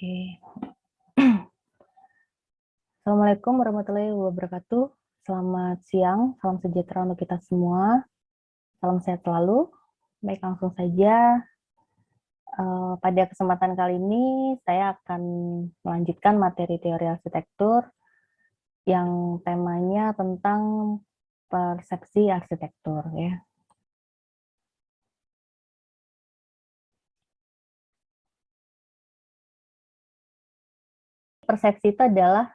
Oke. Assalamualaikum warahmatullahi wabarakatuh. Selamat siang, salam sejahtera untuk kita semua. Salam sehat selalu. Baik, langsung saja. Pada kesempatan kali ini, saya akan melanjutkan materi teori arsitektur yang temanya tentang persepsi arsitektur. Ya. Persepsi itu adalah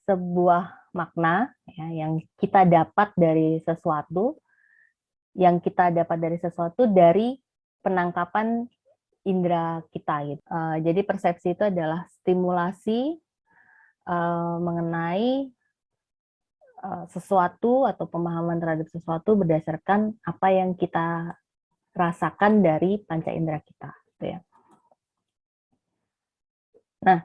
sebuah makna ya, yang kita dapat dari sesuatu dari penangkapan indera kita gitu. Jadi persepsi itu adalah stimulasi mengenai sesuatu atau pemahaman terhadap sesuatu berdasarkan apa yang kita rasakan dari panca indera kita gitu ya. Nah,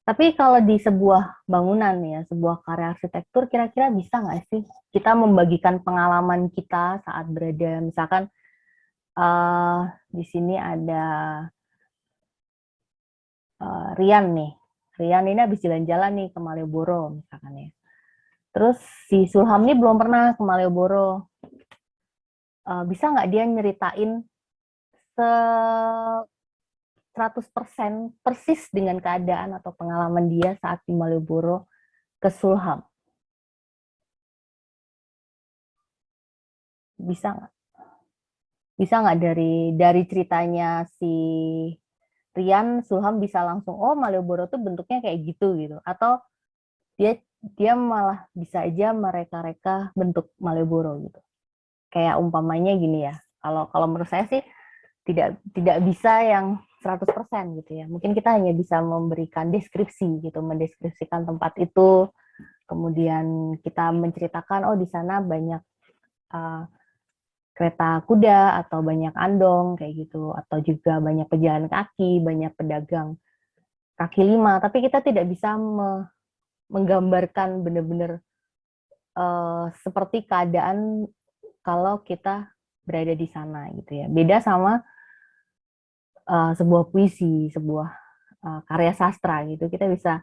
tapi kalau di sebuah bangunan ya, sebuah karya arsitektur, kira-kira bisa nggak sih kita membagikan pengalaman kita saat berada, misalkan di sini ada Rian nih. Rian ini habis jalan-jalan nih ke Malioboro misalkan ya. Terus si Sulham ini belum pernah ke Malioboro. Bisa nggak dia nyeritain 100% persis dengan keadaan atau pengalaman dia saat di Malioboro ke Sulham? Bisa nggak? Bisa nggak dari ceritanya si Rian, Sulham bisa langsung, oh Malioboro tuh bentuknya kayak gitu gitu, atau dia dia malah bisa aja mereka-reka bentuk Malioboro gitu. Kayak umpamanya gini ya, kalau kalau menurut saya sih tidak bisa yang 100% gitu ya. Mungkin kita hanya bisa memberikan deskripsi gitu, mendeskripsikan tempat itu, kemudian kita menceritakan oh di sana banyak uh, kereta kuda atau banyak andong kayak gitu, atau juga banyak pejalan kaki, banyak pedagang kaki lima, tapi kita tidak bisa menggambarkan benar-benar seperti keadaan kalau kita berada di sana gitu ya. Beda sama sebuah puisi, sebuah karya sastra gitu, kita bisa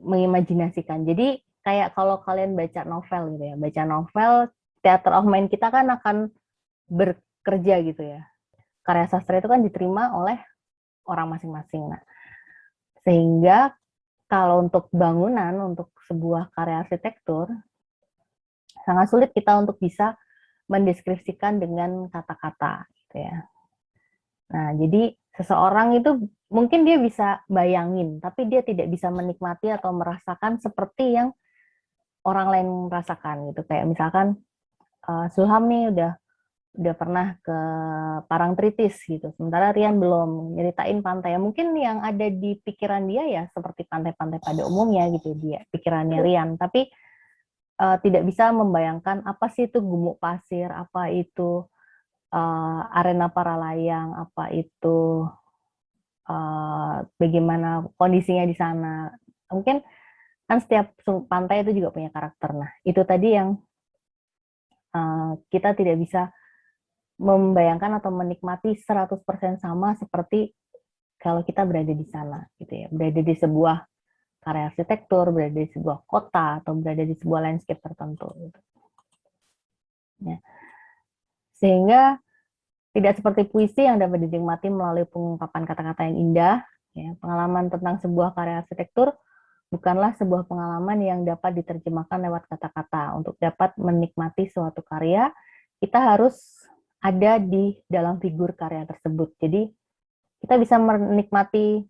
mengimajinasikan. Jadi kayak kalau kalian baca novel gitu ya, baca novel, theater of mind kita kan akan bekerja gitu ya. Karya sastra itu kan diterima oleh orang masing-masing. Nah, sehingga kalau untuk bangunan, untuk sebuah karya arsitektur, sangat sulit kita untuk bisa mendeskripsikan dengan kata-kata gitu ya. Nah, jadi seseorang itu mungkin dia bisa bayangin, tapi dia tidak bisa menikmati atau merasakan seperti yang orang lain merasakan gitu. Kayak misalkan Sulham nih udah pernah ke Parangtritis gitu. Sementara Rian belum nyeritain pantai. Mungkin yang ada di pikiran dia ya seperti pantai-pantai pada umumnya gitu dia pikirannya Rian, tapi tidak bisa membayangkan apa sih itu gumuk pasir, apa itu arena para layang, apa itu bagaimana kondisinya di sana. Mungkin kan setiap pantai itu juga punya karakter. Nah, itu tadi yang kita tidak bisa membayangkan atau menikmati 100% sama seperti kalau kita berada di sana gitu ya. Berada di sebuah karya arsitektur, berada di sebuah kota atau berada di sebuah landscape tertentu gitu. Ya. Sehingga tidak seperti puisi yang dapat dinikmati melalui pengungkapan kata-kata yang indah, ya. Pengalaman tentang sebuah karya arsitektur bukanlah sebuah pengalaman yang dapat diterjemahkan lewat kata-kata. Untuk dapat menikmati suatu karya, kita harus ada di dalam figur karya tersebut. Jadi kita bisa menikmati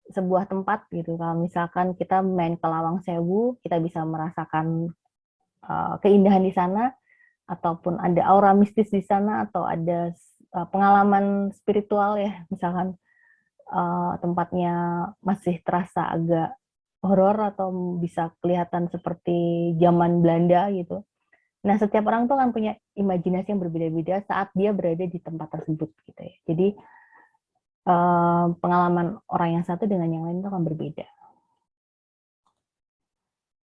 sebuah tempat gitu. Kalau misalkan kita main ke Lawang Sewu, kita bisa merasakan keindahan di sana, ataupun ada aura mistis di sana, atau ada pengalaman spiritual ya, misalkan tempatnya masih terasa agak horor atau bisa kelihatan seperti zaman Belanda gitu. Nah, setiap orang tuh kan punya imajinasi yang berbeda-beda saat dia berada di tempat tersebut gitu ya. Jadi pengalaman orang yang satu dengan yang lain itu akan berbeda.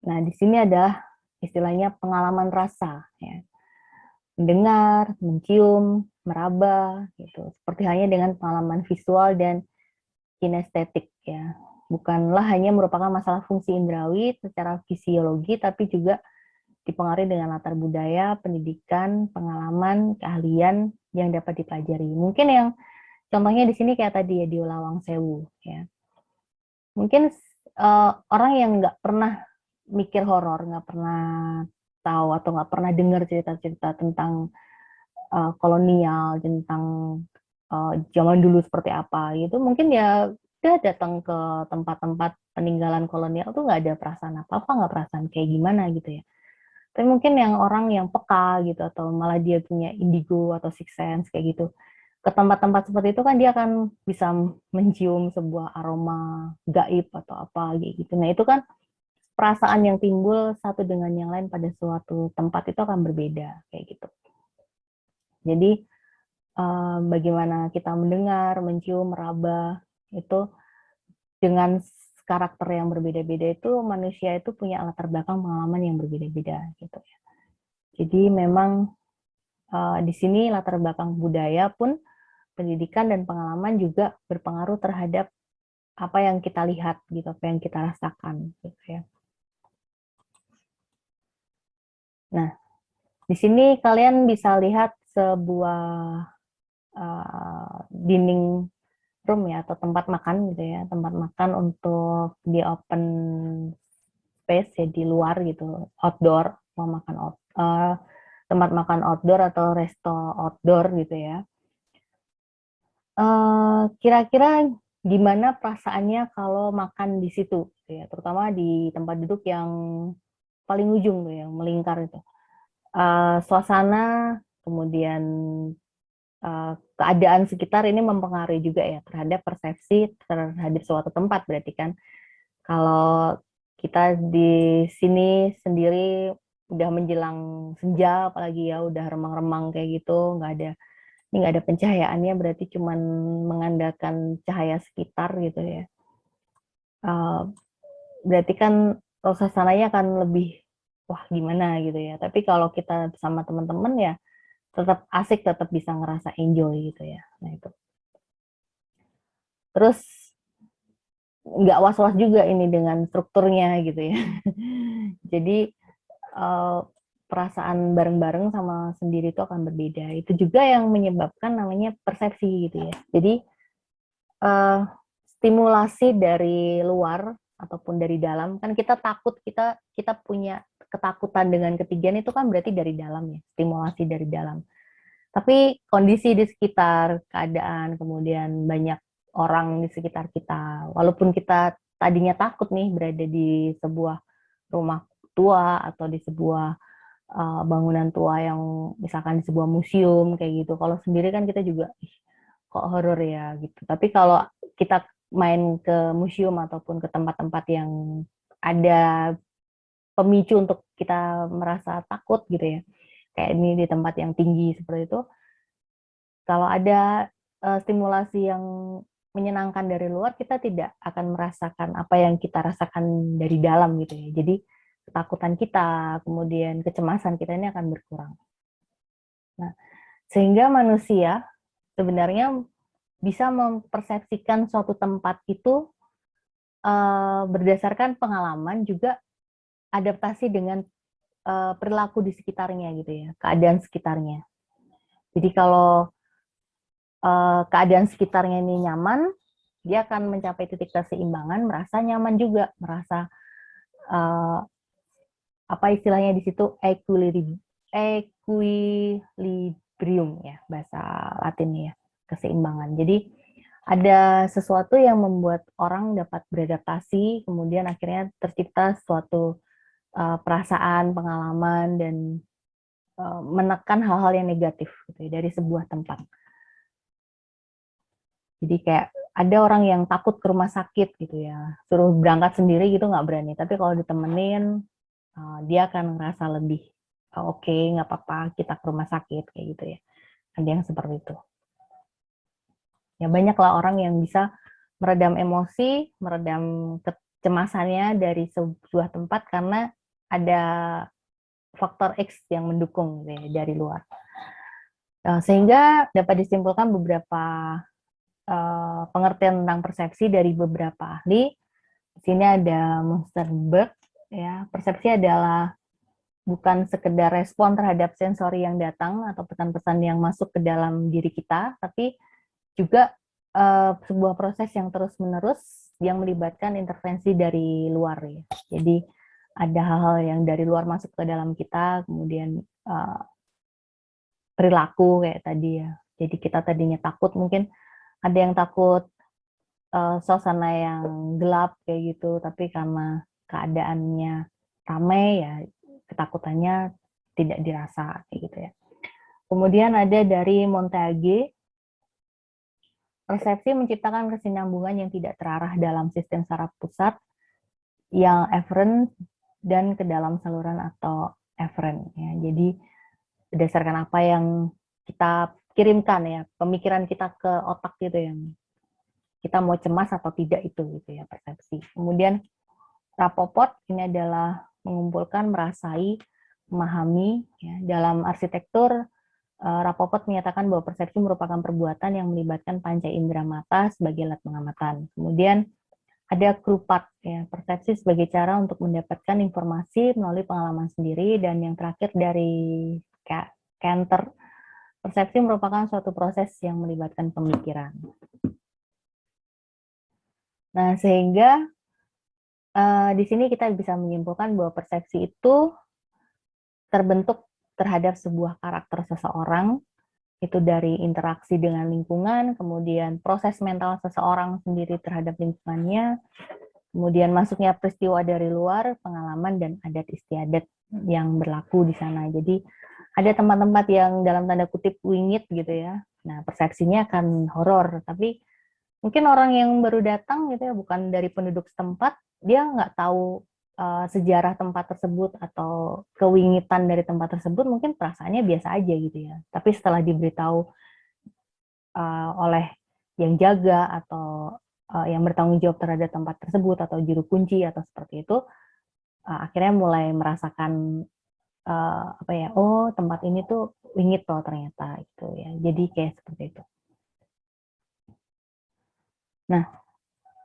Nah, di sini ada istilahnya pengalaman rasa ya. Mendengar, mencium, meraba gitu. Seperti halnya dengan pengalaman visual dan kinestetik ya. Bukanlah hanya merupakan masalah fungsi indrawi secara fisiologi, tapi juga dipengaruhi dengan latar budaya, pendidikan, pengalaman, keahlian yang dapat dipelajari. Mungkin yang contohnya di sini kayak tadi ya di Lawang Sewu ya. Mungkin orang yang nggak pernah mikir horor, nggak pernah tahu atau nggak pernah dengar cerita-cerita tentang kolonial, tentang zaman dulu seperti apa gitu, mungkin ya dia datang ke tempat-tempat peninggalan kolonial tuh nggak ada perasaan apa-apa, nggak perasaan kayak gimana gitu ya. Tapi mungkin yang orang yang peka gitu, atau malah dia punya indigo atau sixth sense kayak gitu, ke tempat-tempat seperti itu kan dia akan bisa mencium sebuah aroma gaib atau apa gitu. Nah itu kan perasaan yang timbul satu dengan yang lain pada suatu tempat itu akan berbeda kayak gitu. Jadi bagaimana kita mendengar, mencium, meraba itu dengan karakter yang berbeda-beda, itu manusia itu punya latar belakang pengalaman yang berbeda-beda gitu ya. Jadi memang di sini latar belakang budaya pun, pendidikan dan pengalaman juga berpengaruh terhadap apa yang kita lihat gitu, apa yang kita rasakan gitu ya. Nah, di sini kalian bisa lihat sebuah dinding room ya, atau tempat makan gitu ya, tempat makan untuk di open space ya, di luar gitu, outdoor, mau makan tempat makan outdoor atau resto outdoor gitu ya. Kira-kira gimana perasaannya kalau makan di situ gitu ya, terutama di tempat duduk yang paling ujung tuh, yang melingkar itu. Suasana, kemudian keadaan sekitar ini mempengaruhi juga ya terhadap persepsi terhadap suatu tempat. Berarti kan kalau kita di sini sendiri udah menjelang senja, apalagi ya udah remang-remang kayak gitu, ini nggak ada pencahayaannya, berarti cuman mengandalkan cahaya sekitar gitu ya. Berarti kan suasananya akan lebih wah gimana gitu ya. Tapi kalau kita sama teman-teman ya tetap asik, tetap bisa ngerasa enjoy gitu ya. Nah itu. Terus nggak was-was juga ini dengan strukturnya gitu ya. Jadi perasaan bareng-bareng sama sendiri itu akan berbeda. Itu juga yang menyebabkan namanya persepsi gitu ya. Jadi stimulasi dari luar ataupun dari dalam, kan kita takut, kita punya ketakutan dengan ketinggian, itu kan berarti dari dalam ya, stimulasi dari dalam. Tapi kondisi di sekitar, keadaan, kemudian banyak orang di sekitar kita, walaupun kita tadinya takut nih berada di sebuah rumah tua atau di sebuah bangunan tua yang misalkan di sebuah museum kayak gitu, kalau sendiri kan kita juga kok horor ya gitu. Tapi kalau kita main ke museum ataupun ke tempat-tempat yang ada pemicu untuk kita merasa takut gitu ya, kayak ini di tempat yang tinggi seperti itu, kalau ada stimulasi yang menyenangkan dari luar, kita tidak akan merasakan apa yang kita rasakan dari dalam gitu ya. Jadi ketakutan kita, kemudian kecemasan kita ini akan berkurang. Nah, sehingga manusia sebenarnya bisa mempersepsikan suatu tempat itu berdasarkan pengalaman, juga adaptasi dengan perilaku di sekitarnya gitu ya, keadaan sekitarnya. Jadi kalau keadaan sekitarnya ini nyaman, dia akan mencapai titik keseimbangan, merasa nyaman juga, merasa apa istilahnya di situ, equilibrium ya, bahasa Latinnya ya, keseimbangan. Jadi ada sesuatu yang membuat orang dapat beradaptasi, kemudian akhirnya tercipta suatu perasaan, pengalaman, dan menekan hal-hal yang negatif gitu ya, dari sebuah tempat. Jadi kayak ada orang yang takut ke rumah sakit gitu ya, suruh berangkat sendiri gitu nggak berani. Tapi kalau ditemenin, dia akan ngerasa lebih oke, nggak apa-apa kita ke rumah sakit kayak gitu ya. Ada yang seperti itu. Ya banyaklah orang yang bisa meredam emosi, meredam kecemasannya dari sebuah tempat karena ada faktor X yang mendukung gitu ya, dari luar. Sehingga dapat disimpulkan beberapa pengertian tentang persepsi dari beberapa ahli. Di sini ada Munsterberg, ya. Persepsi adalah bukan sekedar respon terhadap sensori yang datang atau pesan-pesan yang masuk ke dalam diri kita, tapi juga sebuah proses yang terus-menerus yang melibatkan intervensi dari luar, ya. Jadi ada hal-hal yang dari luar masuk ke dalam kita, kemudian perilaku kayak tadi, ya. Jadi kita tadinya takut, mungkin ada yang takut suasana yang gelap kayak gitu, tapi karena keadaannya ramai, ya ketakutannya tidak dirasa kayak gitu, ya. Kemudian ada dari Montague, persepsi menciptakan kesinambungan yang tidak terarah dalam sistem saraf pusat yang efferent dan ke dalam saluran atau efferent, ya. Jadi berdasarkan apa yang kita kirimkan, ya, pemikiran kita ke otak gitu, yang kita mau cemas atau tidak itu gitu, ya, persepsi. Kemudian Rapoport ini adalah mengumpulkan, merasai, memahami, ya. Dalam arsitektur, Rapoport menyatakan bahwa persepsi merupakan perbuatan yang melibatkan panca indera mata sebagai alat pengamatan. Kemudian ada Krupat, ya, persepsi sebagai cara untuk mendapatkan informasi melalui pengalaman sendiri. Dan yang terakhir dari Cantor, persepsi merupakan suatu proses yang melibatkan pemikiran. Nah, sehingga di sini kita bisa menyimpulkan bahwa persepsi itu terbentuk terhadap sebuah karakter seseorang, itu dari interaksi dengan lingkungan, kemudian proses mental seseorang sendiri terhadap lingkungannya, kemudian masuknya peristiwa dari luar, pengalaman, dan adat istiadat yang berlaku di sana. Jadi ada tempat-tempat yang dalam tanda kutip wingit gitu, ya. Nah, persepsinya akan horor, tapi mungkin orang yang baru datang gitu, ya, bukan dari penduduk setempat, dia nggak tahu sejarah tempat tersebut atau kewingitan dari tempat tersebut, mungkin perasaannya biasa aja gitu, ya. Tapi setelah diberitahu oleh yang jaga atau yang bertanggung jawab terhadap tempat tersebut atau juru kunci atau seperti itu, akhirnya mulai merasakan apa ya, oh tempat ini tuh wingit loh ternyata itu, ya. Jadi kayak seperti itu. Nah,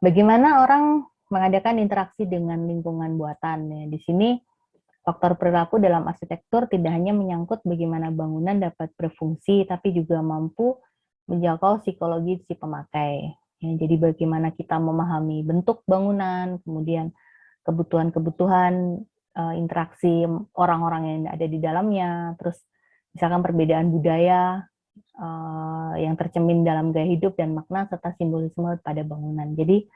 bagaimana orang mengadakan interaksi dengan lingkungan buatan, ya. Di sini faktor perilaku dalam arsitektur tidak hanya menyangkut bagaimana bangunan dapat berfungsi, tapi juga mampu menjangkau psikologi si pemakai. Ya, jadi bagaimana kita memahami bentuk bangunan, kemudian kebutuhan-kebutuhan interaksi orang-orang yang ada di dalamnya, terus misalkan perbedaan budaya yang tercermin dalam gaya hidup dan makna serta simbolisme pada bangunan. Jadi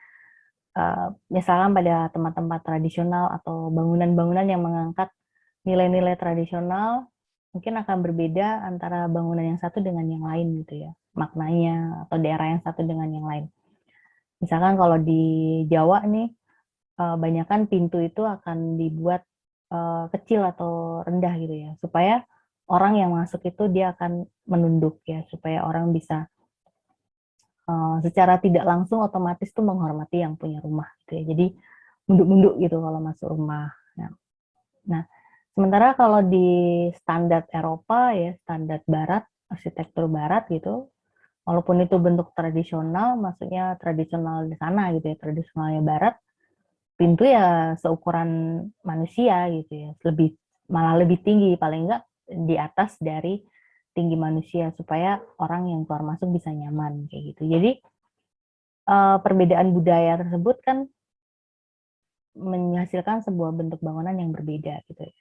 misalkan pada tempat-tempat tradisional atau bangunan-bangunan yang mengangkat nilai-nilai tradisional, mungkin akan berbeda antara bangunan yang satu dengan yang lain gitu, ya, maknanya, atau daerah yang satu dengan yang lain. Misalkan kalau di Jawa nih, banyakan pintu itu akan dibuat kecil atau rendah gitu, ya, supaya orang yang masuk itu dia akan menunduk, ya, supaya orang bisa secara tidak langsung otomatis tuh menghormati yang punya rumah gitu, ya. Jadi munduk-munduk gitu kalau masuk rumah. Nah, sementara kalau di standar Eropa, ya, standar Barat, arsitektur Barat gitu, walaupun itu bentuk tradisional, maksudnya tradisional di sana gitu, ya, tradisionalnya Barat, pintu ya seukuran manusia gitu, ya, malah lebih tinggi, paling enggak di atas dari tinggi manusia, supaya orang yang keluar masuk bisa nyaman kayak gitu. Jadi perbedaan budaya tersebut kan menghasilkan sebuah bentuk bangunan yang berbeda gitu, ya.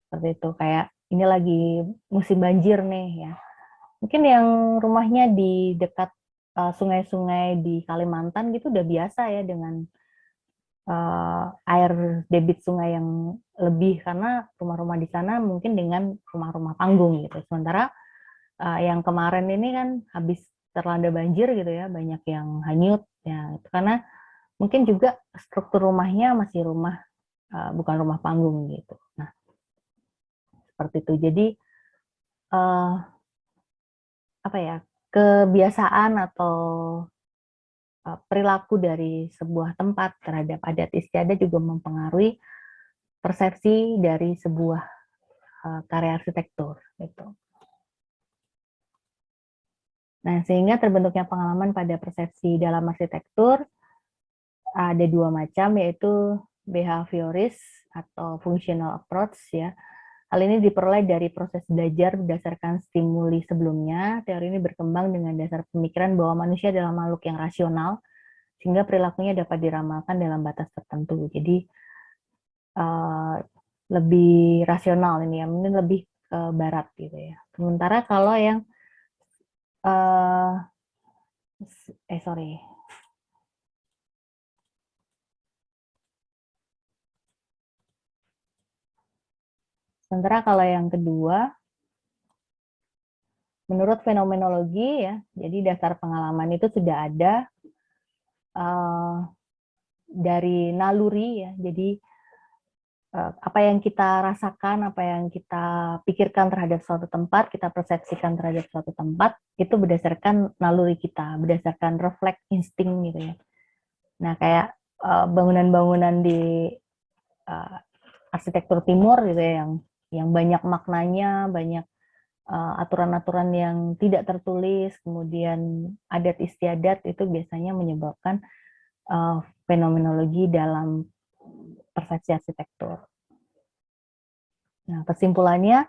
Seperti itu, kayak ini lagi musim banjir nih, ya. Mungkin yang rumahnya di dekat sungai-sungai di Kalimantan gitu udah biasa, ya, dengan air debit sungai yang lebih, karena rumah-rumah di sana mungkin dengan rumah-rumah panggung gitu. Sementara yang kemarin ini kan habis terlanda banjir gitu, ya, banyak yang hanyut, ya, itu karena mungkin juga struktur rumahnya masih rumah bukan rumah panggung gitu. Nah, seperti itu. Jadi apa ya, kebiasaan atau perilaku dari sebuah tempat terhadap adat istiadat juga mempengaruhi persepsi dari sebuah karya arsitektur gitu. Nah, sehingga terbentuknya pengalaman pada persepsi dalam arsitektur ada dua macam, yaitu behavioris atau functional approach ya. Hal ini diperoleh dari proses belajar berdasarkan stimuli sebelumnya. Teori ini berkembang dengan dasar pemikiran bahwa manusia adalah makhluk yang rasional, sehingga perilakunya dapat diramalkan dalam batas tertentu. Jadi lebih rasional ini ya, mungkin lebih ke barat gitu ya. Sementara kalau yang sorry. Sementara kalau yang kedua, menurut fenomenologi ya, jadi dasar pengalaman itu sudah ada dari naluri ya. Jadi apa yang kita rasakan, apa yang kita pikirkan terhadap suatu tempat, kita persepsikan terhadap suatu tempat, itu berdasarkan naluri kita, berdasarkan refleks insting gitu ya. Nah, kayak bangunan-bangunan di arsitektur timur gitu ya, yang banyak maknanya, banyak aturan-aturan yang tidak tertulis, kemudian adat istiadat, itu biasanya menyebabkan fenomenologi dalam persepsi arsitektur. Nah, kesimpulannya,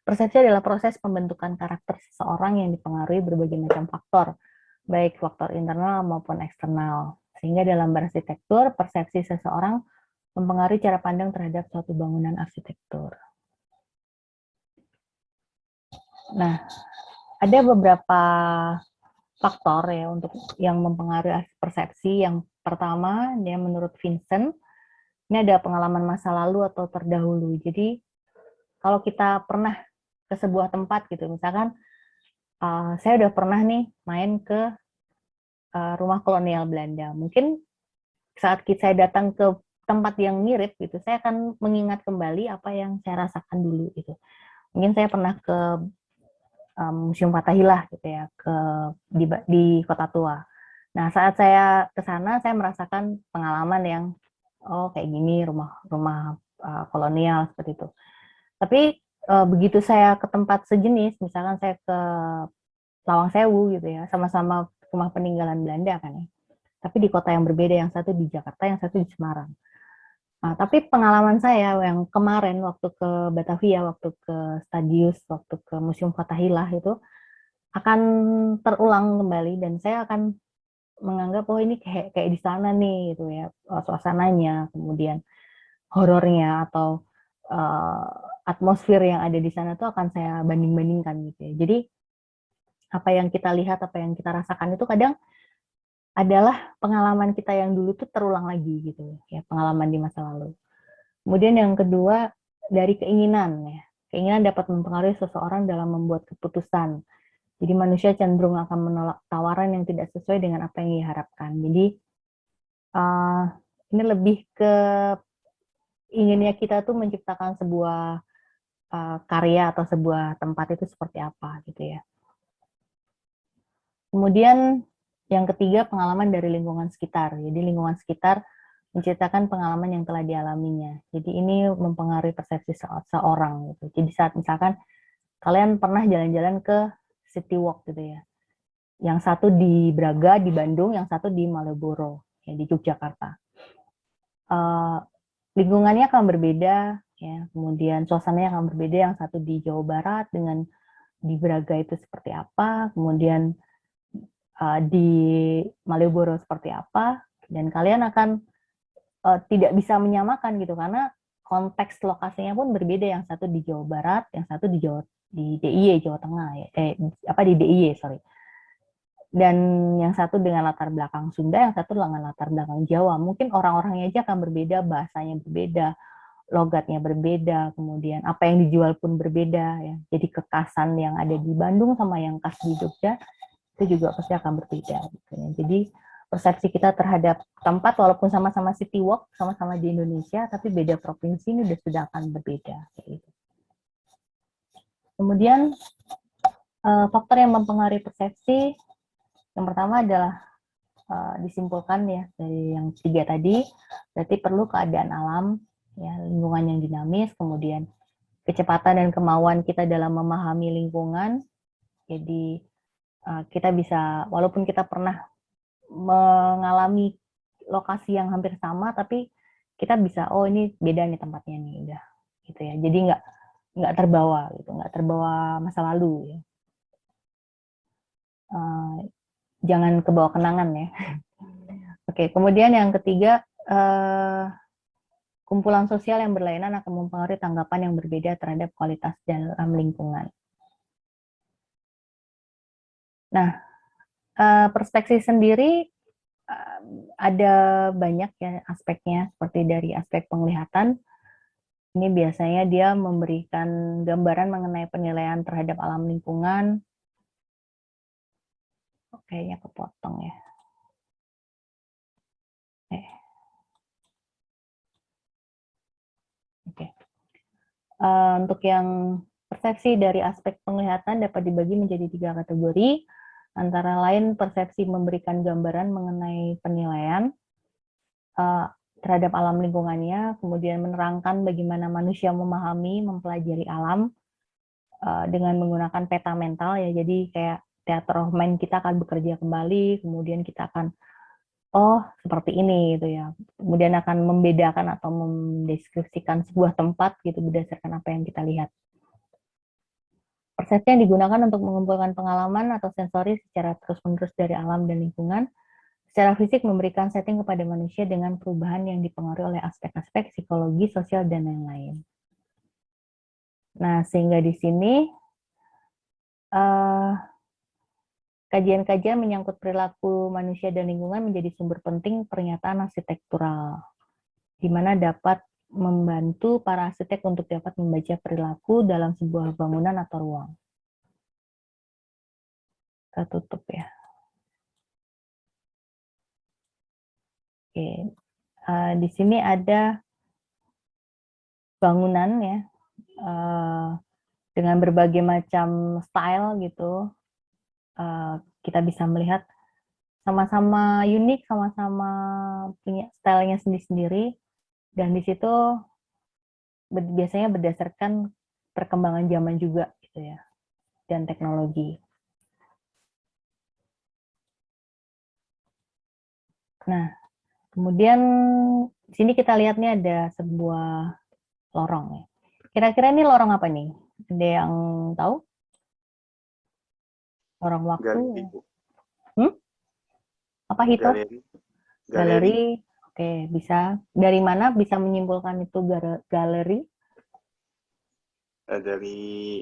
persepsi adalah proses pembentukan karakter seseorang yang dipengaruhi berbagai macam faktor, baik faktor internal maupun eksternal. Sehingga dalam berarsitektur, persepsi seseorang mempengaruhi cara pandang terhadap suatu bangunan arsitektur. Nah, ada beberapa faktor ya untuk yang mempengaruhi persepsi. Yang pertama, dia menurut Vincent, ini ada pengalaman masa lalu atau terdahulu. Jadi, kalau kita pernah ke sebuah tempat gitu, misalkan saya udah pernah nih main ke rumah kolonial Belanda. Mungkin saat saya datang ke tempat yang mirip gitu, saya akan mengingat kembali apa yang saya rasakan dulu gitu. Mungkin saya pernah ke Museum Fathahillah gitu ya, di Kota Tua. Nah, saat saya ke sana, saya merasakan pengalaman yang kayak gini rumah kolonial seperti itu. Tapi begitu saya ke tempat sejenis, misalkan saya ke Lawang Sewu gitu ya, sama-sama rumah peninggalan Belanda kan ya. Tapi di kota yang berbeda, yang satu di Jakarta, yang satu di Semarang. Nah, tapi pengalaman saya yang kemarin waktu ke Batavia, waktu ke Stadius, waktu ke Museum Fathahillah itu akan terulang kembali, dan saya akan menganggap oh ini kayak di sana nih gitu ya, suasananya, kemudian horornya atau atmosfer yang ada di sana tuh akan saya banding-bandingkan gitu ya. Jadi apa yang kita lihat, apa yang kita rasakan itu kadang adalah pengalaman kita yang dulu tuh terulang lagi gitu ya, pengalaman di masa lalu. Kemudian yang kedua, dari keinginan ya. Keinginan dapat mempengaruhi seseorang dalam membuat keputusan. Jadi manusia cenderung akan menolak tawaran yang tidak sesuai dengan apa yang diharapkan. Jadi ini lebih ke inginnya kita tuh menciptakan sebuah karya atau sebuah tempat itu seperti apa gitu ya. Kemudian yang ketiga, pengalaman dari lingkungan sekitar. Jadi lingkungan sekitar menceritakan pengalaman yang telah dialaminya. Jadi ini mempengaruhi persepsi seorang gitu. Jadi saat misalkan kalian pernah jalan-jalan ke City Walk gitu ya. Yang satu di Braga, di Bandung, yang satu di Malioboro, ya, di Yogyakarta. Lingkungannya akan berbeda, ya. Kemudian suasananya akan berbeda. Yang satu di Jawa Barat dengan di Braga itu seperti apa, kemudian di Malioboro seperti apa, dan kalian akan tidak bisa menyamakan gitu karena konteks lokasinya pun berbeda, yang satu di Jawa Barat, yang satu di DIY Jawa Tengah ya, di DIY sorry, dan yang satu dengan latar belakang Sunda, yang satu dengan latar belakang Jawa. Mungkin orang-orangnya aja akan berbeda, bahasanya berbeda, logatnya berbeda, kemudian apa yang dijual pun berbeda ya. Jadi kekasan yang ada di Bandung sama yang khas di Jogja itu juga pasti akan berbeda gitu ya. Jadi persepsi kita terhadap tempat walaupun sama-sama city walk, sama-sama di Indonesia, tapi beda provinsi ini sudah akan berbeda. Gitu. Kemudian faktor yang mempengaruhi persepsi, yang pertama adalah disimpulkan ya dari yang tiga tadi, berarti perlu keadaan alam, ya, lingkungan yang dinamis, kemudian kecepatan dan kemauan kita dalam memahami lingkungan. Jadi kita bisa, walaupun kita pernah mengalami lokasi yang hampir sama, tapi kita bisa, oh ini beda nih tempatnya nih, udah gitu ya. Jadi nggak terbawa gitu, nggak terbawa masa lalu ya. Jangan kebawa kenangan ya. Oke, kemudian yang ketiga, kumpulan sosial yang berlainan akan mempengaruhi tanggapan yang berbeda terhadap kualitas dalam lingkungan. Nah, perspektif sendiri ada banyak ya aspeknya, seperti dari aspek penglihatan. Ini biasanya dia memberikan gambaran mengenai penilaian terhadap alam lingkungan. Kayaknya kepotong ya. Oke. Untuk yang persepsi dari aspek penglihatan dapat dibagi menjadi 3 kategori, antara lain persepsi memberikan gambaran mengenai penilaian terhadap alam lingkungannya, kemudian menerangkan bagaimana manusia memahami, mempelajari alam dengan menggunakan peta mental ya. Jadi kayak theater of mind kita akan bekerja kembali, kemudian kita akan oh seperti ini gitu ya. Kemudian akan membedakan atau mendeskripsikan sebuah tempat gitu berdasarkan apa yang kita lihat. Persepsi yang digunakan untuk mengumpulkan pengalaman atau sensori secara terus-menerus dari alam dan lingkungan. Secara fisik memberikan setting kepada manusia dengan perubahan yang dipengaruhi oleh aspek-aspek psikologi, sosial, dan lain-lain. Nah, sehingga di sini kajian-kajian menyangkut perilaku manusia dan lingkungan menjadi sumber penting pernyataan arsitektural, di mana dapat membantu para arsitek untuk dapat membaca perilaku dalam sebuah bangunan atau ruang. Kita tutup ya. Oke, di sini ada bangunan ya, dengan berbagai macam style gitu. Kita bisa melihat sama-sama unik, sama-sama punya stylenya sendiri-sendiri, dan di situ biasanya berdasarkan perkembangan zaman juga gitu ya, dan teknologi. Nah, kemudian di sini kita lihat nih ada sebuah lorong ya. Kira-kira ini lorong apa nih? Ada yang tahu? Lorong waktu? Galeri, Bu. Apa itu? Galeri. Galeri. Oke, bisa. Dari mana bisa menyimpulkan itu galeri? Dari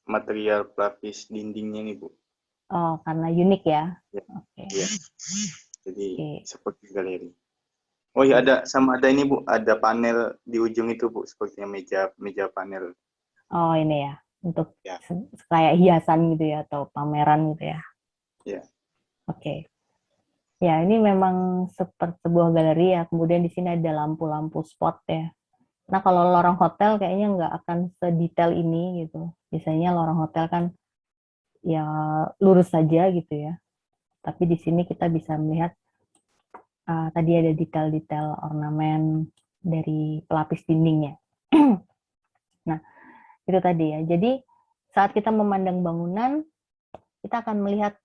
material pelapis dindingnya nih, Bu. Oh, karena unik ya. Ya. Oke. Iya. Jadi Oke. seperti galeri. Oh iya, ada ini, Bu, ada panel di ujung itu, Bu, sepertinya meja panel. Oh, ini ya. Untuk Ya. kayak hiasan gitu ya atau pameran gitu ya. Ya. Oke. Ya, ini memang seperti sebuah galeri ya. Kemudian di sini ada lampu-lampu spot ya. Nah, kalau lorong hotel kayaknya nggak akan sedetail ini gitu. Biasanya lorong hotel kan ya lurus saja gitu ya. Tapi di sini kita bisa melihat tadi ada detail-detail ornamen dari pelapis dindingnya. Nah, itu tadi ya. Jadi saat kita memandang bangunan, kita akan melihat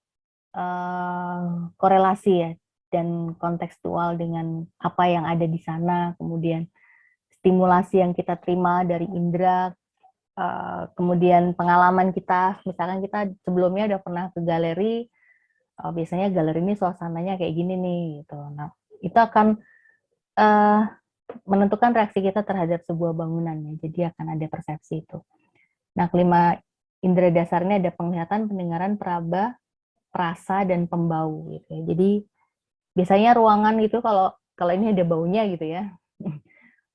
korelasi ya dan kontekstual dengan apa yang ada di sana, kemudian stimulasi yang kita terima dari indera, kemudian pengalaman kita, misalkan kita sebelumnya udah pernah ke galeri, biasanya galeri ini suasananya kayak gini nih, gitu. Nah, itu akan menentukan reaksi kita terhadap sebuah bangunan ya, jadi akan ada persepsi itu. Nah, kelima indera dasarnya ada penglihatan, pendengaran, peraba, perasa, dan pembau gitu ya. Jadi biasanya ruangan itu kalau ini ada baunya gitu ya.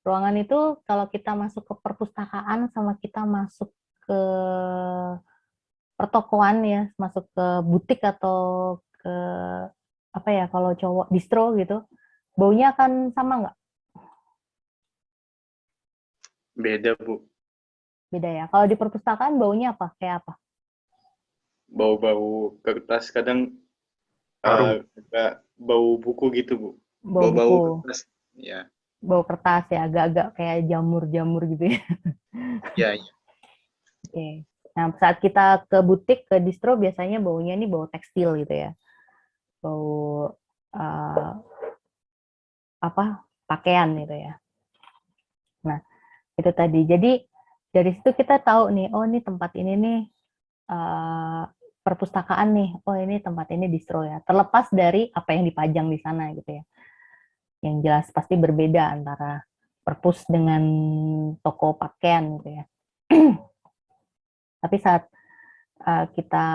Ruangan itu kalau kita masuk ke perpustakaan sama kita masuk ke pertokoan ya, masuk ke butik atau ke apa ya kalau cowok distro gitu, baunya akan sama nggak? Beda, Bu. Beda ya. Kalau di perpustakaan baunya apa? Kayak apa? Bau-bau kertas kadang Harum. bau buku gitu, Bu. Bau Bau-bau buku, kertas. Ya. bau kertas ya, agak-agak kayak jamur-jamur gitu ya. Ya, ya. Oke. Nah, saat kita ke butik, ke distro, biasanya baunya ini bau tekstil gitu ya. Bau pakaian gitu ya. Nah, itu tadi. Jadi dari situ kita tahu nih, oh ini tempat ini nih perpustakaan nih, oh ini tempat ini distro ya. Terlepas dari apa yang dipajang di sana gitu ya. Yang jelas pasti berbeda antara perpus dengan toko pakaian gitu ya. Tapi saat kita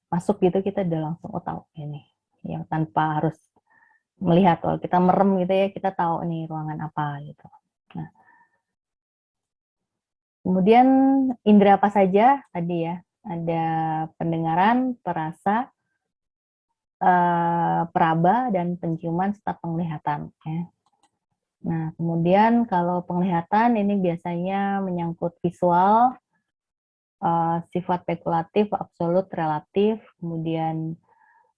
masuk gitu, kita udah langsung oh tahu ini, yang tanpa harus melihat. Kalau kita merem gitu ya, kita tahu nih ruangan apa gitu. Nah, kemudian indera apa saja tadi ya? Ada pendengaran, perasa, peraba, dan penciuman serta penglihatan. Ya. Nah, kemudian kalau penglihatan ini biasanya menyangkut visual, sifat spekulatif, absolut, relatif, kemudian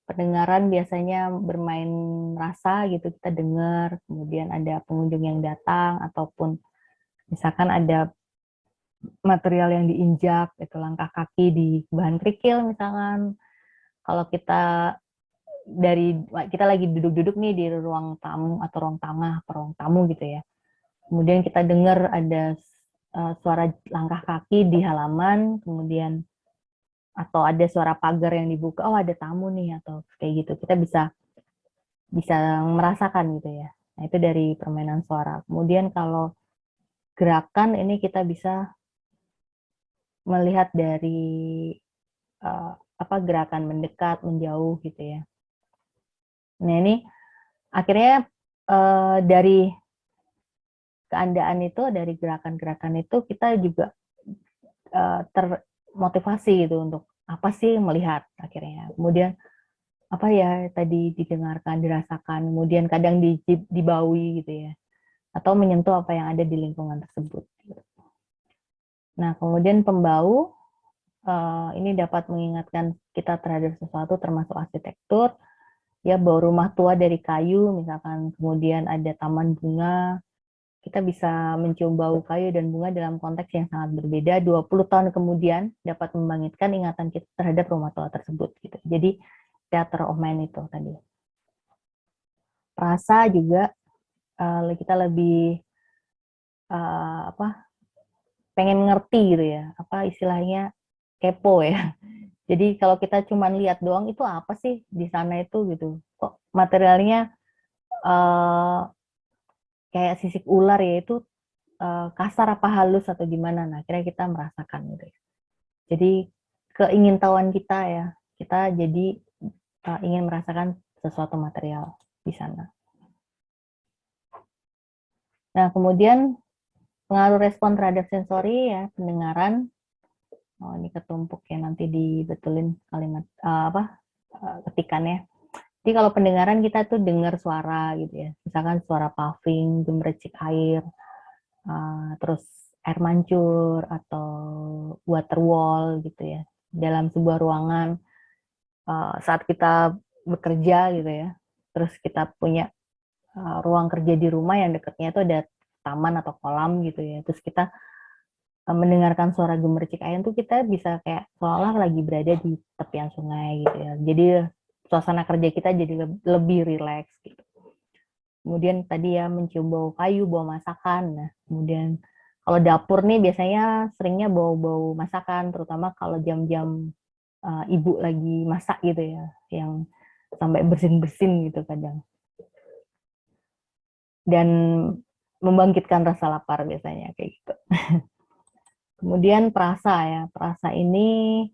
pendengaran biasanya bermain rasa gitu, kita dengar, kemudian ada pengunjung yang datang, ataupun misalkan ada material yang diinjak, itu langkah kaki di bahan kerikil misalkan. Kalau kita lagi duduk-duduk nih di ruang tamu atau ruang tengah atau ruang tamu gitu ya. Kemudian kita dengar ada suara langkah kaki di halaman, kemudian atau ada suara pagar yang dibuka, oh ada tamu nih atau kayak gitu. Kita bisa bisa merasakan gitu ya. Nah, itu dari permainan suara. Kemudian kalau gerakan ini kita bisa melihat dari gerakan mendekat, menjauh gitu ya. Nah, ini akhirnya dari keandaan itu, dari gerakan-gerakan itu kita juga termotivasi gitu untuk apa sih melihat akhirnya. Kemudian apa ya tadi didengarkan, dirasakan, kemudian kadang dibaui gitu ya, atau menyentuh apa yang ada di lingkungan tersebut. Nah, kemudian pembau ini dapat mengingatkan kita terhadap sesuatu termasuk arsitektur, ya bau rumah tua dari kayu misalkan, kemudian ada taman bunga, kita bisa mencium bau kayu dan bunga dalam konteks yang sangat berbeda. 20 tahun kemudian dapat membangkitkan ingatan kita terhadap rumah tua tersebut gitu. Jadi theater of mind itu tadi. Rasa juga kita lebih pengen ngerti gitu ya, apa istilahnya kepo ya. Jadi kalau kita cuma lihat doang itu apa sih di sana itu gitu. Kok materialnya kayak sisik ular ya, itu kasar apa halus atau gimana. Nah, akhirnya kita merasakan gitu ya. Jadi keingintahuan kita ya, kita jadi ingin merasakan sesuatu material di sana. Nah, kemudian pengaruh respon terhadap sensori ya, pendengaran. Oh, ini ketumpuk ya, nanti dibetulin kalimat ketikannya. Jadi kalau pendengaran kita tuh dengar suara gitu ya, misalkan suara paving, gemericik air, terus air mancur atau water wall gitu ya, dalam sebuah ruangan. Saat kita bekerja gitu ya, terus kita punya ruang kerja di rumah yang dekatnya itu ada taman atau kolam gitu ya, terus kita mendengarkan suara gemericik air tuh kita bisa kayak seolah lagi berada di tepian sungai gitu ya. Jadi suasana kerja kita jadi lebih rileks gitu. Kemudian tadi ya mencium bau kayu, bau masakan. Nah, kemudian kalau dapur nih biasanya seringnya bau-bau masakan, terutama kalau jam-jam ibu lagi masak gitu ya, yang sampai bersin-bersin gitu kadang. Dan membangkitkan rasa lapar biasanya kayak gitu. Kemudian perasa ya, perasa ini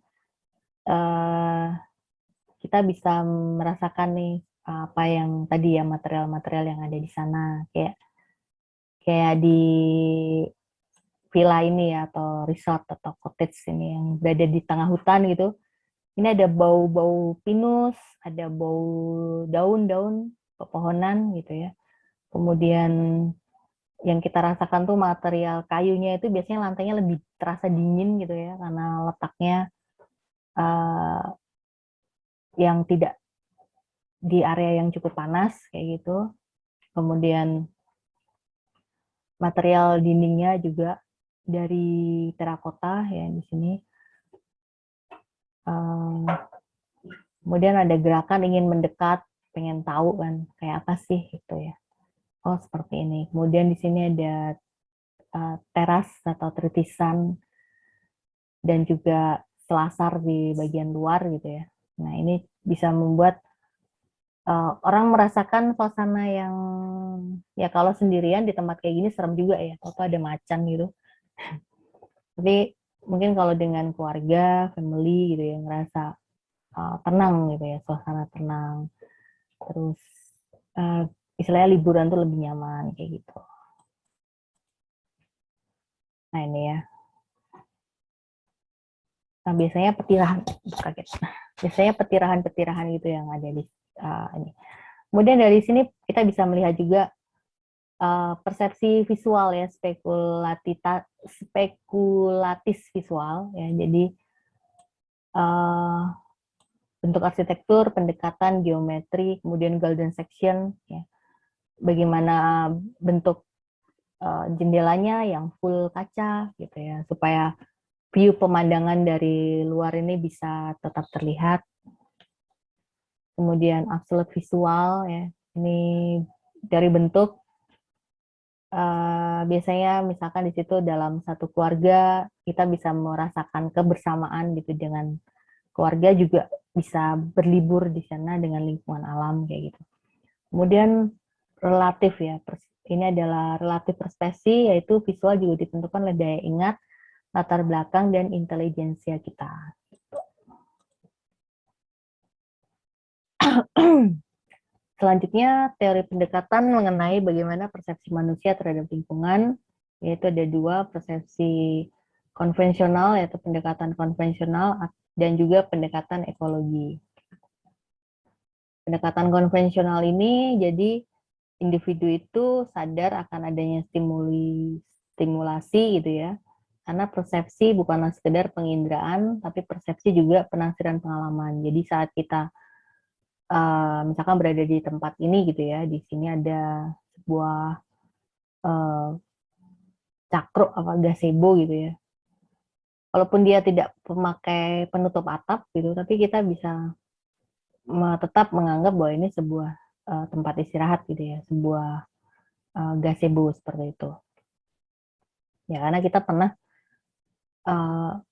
kita bisa merasakan nih apa yang tadi ya, material-material yang ada di sana, kayak di villa ini ya, atau resort atau cottage ini yang berada di tengah hutan gitu. Ini ada bau-bau pinus, ada bau daun-daun pepohonan gitu ya. Kemudian yang kita rasakan tuh material kayunya itu biasanya lantainya lebih terasa dingin gitu ya, karena letaknya yang tidak di area yang cukup panas kayak gitu. Kemudian material dindingnya juga dari terakota ya di sini. Kemudian ada gerakan ingin mendekat, pengen tahu kan kayak apa sih gitu ya. Oh, seperti ini. Kemudian di sini ada teras atau tritisan dan juga selasar di bagian luar gitu ya. Nah, ini bisa membuat orang merasakan suasana yang ya kalau sendirian di tempat kayak gini serem juga ya. Atau ada macan gitu. Tapi mungkin kalau dengan keluarga, family gitu ya, ngerasa tenang gitu ya, suasana tenang. Terus istilahnya liburan tuh lebih nyaman kayak gitu. Nah ini ya. Nah biasanya petirahan, kaget. Biasanya petirahan-petirahan gitu yang ada di ini. Kemudian dari sini kita bisa melihat juga persepsi visual ya, spekulatis visual ya. Jadi bentuk arsitektur, pendekatan, geometri, kemudian golden section ya. Bagaimana bentuk jendelanya yang full kaca gitu ya, supaya view pemandangan dari luar ini bisa tetap terlihat. Kemudian absolute visual ya, ini dari bentuk biasanya misalkan di situ dalam satu keluarga kita bisa merasakan kebersamaan gitu dengan keluarga, juga bisa berlibur di sana dengan lingkungan alam kayak gitu. Kemudian relatif ya, ini adalah relatif perspektif, yaitu visual juga ditentukan oleh daya ingat, latar belakang, dan intelijensia kita. Selanjutnya, teori pendekatan mengenai bagaimana persepsi manusia terhadap lingkungan, yaitu ada dua, persepsi konvensional, yaitu pendekatan konvensional, dan juga pendekatan ekologi. Pendekatan konvensional ini, jadi individu itu sadar akan adanya stimulasi gitu ya, karena persepsi bukanlah sekedar penginderaan, tapi persepsi juga penafsiran pengalaman. Jadi saat kita misalkan berada di tempat ini gitu ya, di sini ada sebuah cakro apa gazebo gitu ya. Walaupun dia tidak memakai penutup atap gitu, tapi kita bisa tetap menganggap bahwa ini sebuah tempat istirahat gitu ya, sebuah gazebo seperti itu. Ya karena kita pernah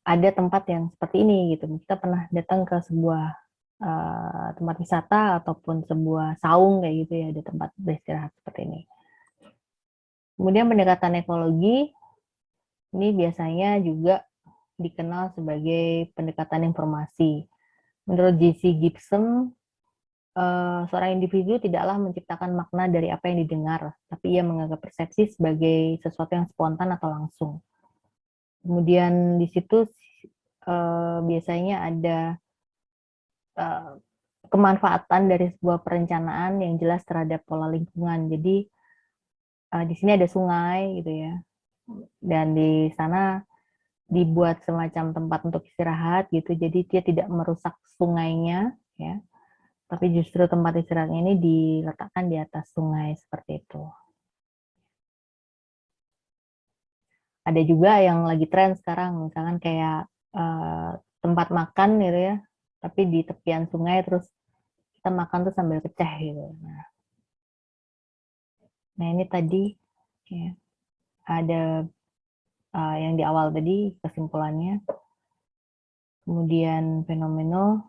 ada tempat yang seperti ini gitu. Kita pernah datang ke sebuah tempat wisata ataupun sebuah saung kayak gitu ya, ada tempat beristirahat seperti ini. Kemudian pendekatan ekologi ini biasanya juga dikenal sebagai pendekatan informasi. Menurut J.C. Gibson, seorang individu tidaklah menciptakan makna dari apa yang didengar, tapi ia menganggap persepsi sebagai sesuatu yang spontan atau langsung. Kemudian di situ biasanya ada kemanfaatan dari sebuah perencanaan yang jelas terhadap pola lingkungan. Jadi di sini ada sungai gitu ya, dan di sana dibuat semacam tempat untuk istirahat gitu. Jadi dia tidak merusak sungainya ya, tapi justru tempat istirahatnya ini diletakkan di atas sungai seperti itu. Ada juga yang lagi tren sekarang, misalkan kayak tempat makan gitu ya, tapi di tepian sungai, terus kita makan tuh sambil pecah gitu. Nah ini tadi ya, ada yang di awal tadi kesimpulannya. Kemudian fenomena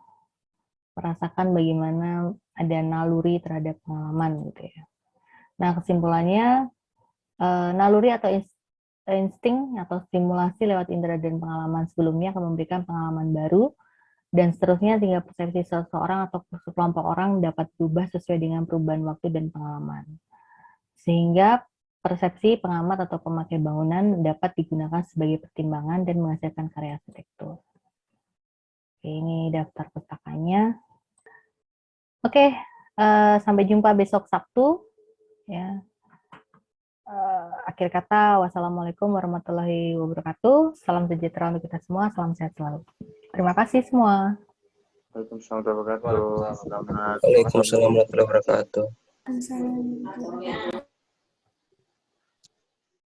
merasakan bagaimana ada naluri terhadap pengalaman gitu ya. Nah kesimpulannya, naluri atau insting atau stimulasi lewat indera dan pengalaman sebelumnya akan memberikan pengalaman baru, dan seterusnya sehingga persepsi seseorang atau sekelompok orang dapat berubah sesuai dengan perubahan waktu dan pengalaman. Sehingga persepsi pengamat atau pemakai bangunan dapat digunakan sebagai pertimbangan dan menghasilkan karya arsitektur. Oke, ini daftar pustakanya. Oke, sampai jumpa besok Sabtu. Ya. Akhir kata, wassalamualaikum warahmatullahi wabarakatuh. Salam sejahtera untuk kita semua. Salam sehat selalu. Terima kasih semua. Waalaikumsalam warahmatullahi wabarakatuh. Selamat Waalaikumsalam warahmatullahi wabarakatuh. Assalamualaikum.